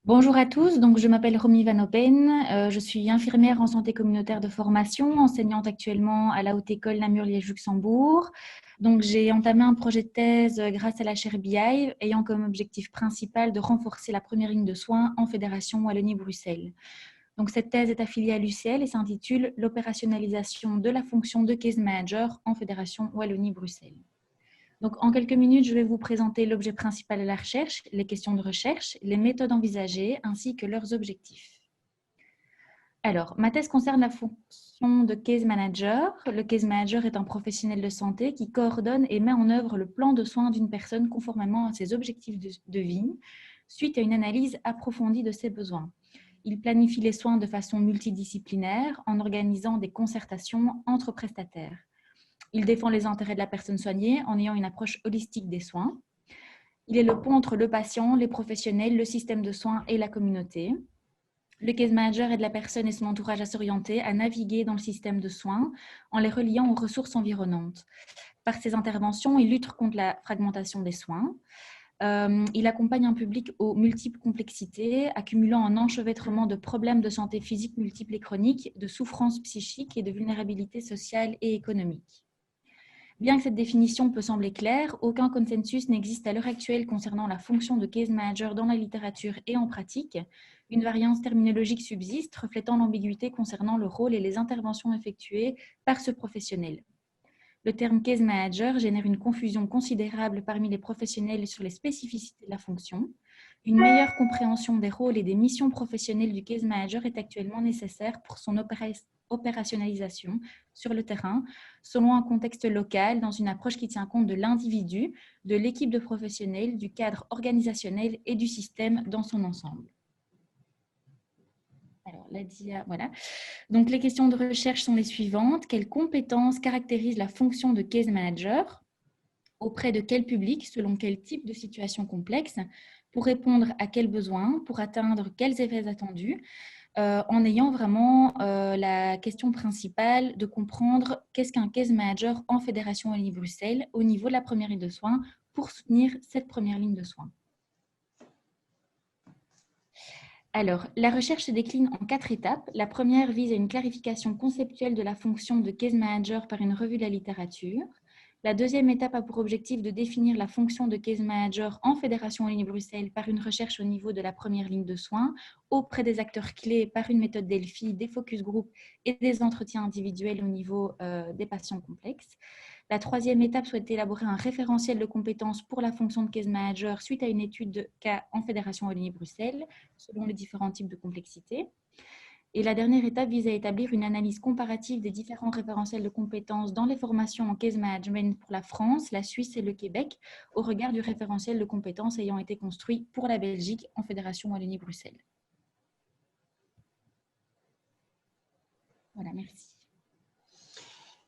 Bonjour à tous, donc je m'appelle Romy Van Open, je suis infirmière en santé communautaire de formation, enseignante actuellement à la Haute École Namur-Liège-Luxembourg. Donc j'ai entamé un projet de thèse grâce à la chaire BI, ayant comme objectif principal de renforcer la première ligne de soins en Fédération Wallonie-Bruxelles. Donc cette thèse est affiliée à l'UCL et s'intitule l'opérationnalisation de la fonction de case manager en Fédération Wallonie-Bruxelles. Donc, en quelques minutes, je vais vous présenter l'objet principal de la recherche, les questions de recherche, les méthodes envisagées ainsi que leurs objectifs. Alors, ma thèse concerne la fonction de case manager. Le case manager est un professionnel de santé qui coordonne et met en œuvre le plan de soins d'une personne conformément à ses objectifs de vie, suite à une analyse approfondie de ses besoins. Il planifie les soins de façon multidisciplinaire en organisant des concertations entre prestataires. Il défend les intérêts de la personne soignée en ayant une approche holistique des soins. Il est le pont entre le patient, les professionnels, le système de soins et la communauté. Le case manager aide la personne et son entourage à s'orienter, à naviguer dans le système de soins en les reliant aux ressources environnantes. Par ses interventions, il lutte contre la fragmentation des soins. Il accompagne un public aux multiples complexités, accumulant un enchevêtrement de problèmes de santé physique multiples et chroniques, de souffrances psychiques et de vulnérabilité sociale et économique. Bien que cette définition peut sembler claire, aucun consensus n'existe à l'heure actuelle concernant la fonction de case manager dans la littérature et en pratique. Une variance terminologique subsiste, reflétant l'ambiguïté concernant le rôle et les interventions effectuées par ce professionnel. Le terme case manager génère une confusion considérable parmi les professionnels sur les spécificités de la fonction. Une meilleure compréhension des rôles et des missions professionnelles du case manager est actuellement nécessaire pour son opérationnalisation sur le terrain, selon un contexte local, dans une approche qui tient compte de l'individu, de l'équipe de professionnels, du cadre organisationnel et du système dans son ensemble. Alors, voilà. Donc, les questions de recherche sont les suivantes. Quelles compétences caractérisent la fonction de case manager? Auprès de quel public, selon quel type de situation complexe, pour répondre à quels besoins, pour atteindre quels effets attendus, en ayant vraiment la question principale de comprendre qu'est-ce qu'un case manager en Fédération Wallonie-Bruxelles au niveau de la première ligne de soins pour soutenir cette première ligne de soins. Alors, la recherche se décline en 4 étapes. La première vise à une clarification conceptuelle de la fonction de case manager par une revue de la littérature. La deuxième étape a pour objectif de définir la fonction de case manager en Fédération Wallonie-Bruxelles par une recherche au niveau de la première ligne de soins, auprès des acteurs clés par une méthode Delphi, des focus group et des entretiens individuels au niveau des patients complexes. La troisième étape souhaite élaborer un référentiel de compétences pour la fonction de case manager suite à une étude de cas en Fédération Wallonie-Bruxelles, selon les différents types de complexité. Et la dernière étape vise à établir une analyse comparative des différents référentiels de compétences dans les formations en case management pour la France, la Suisse et le Québec, au regard du référentiel de compétences ayant été construit pour la Belgique en Fédération Wallonie-Bruxelles. Voilà, merci.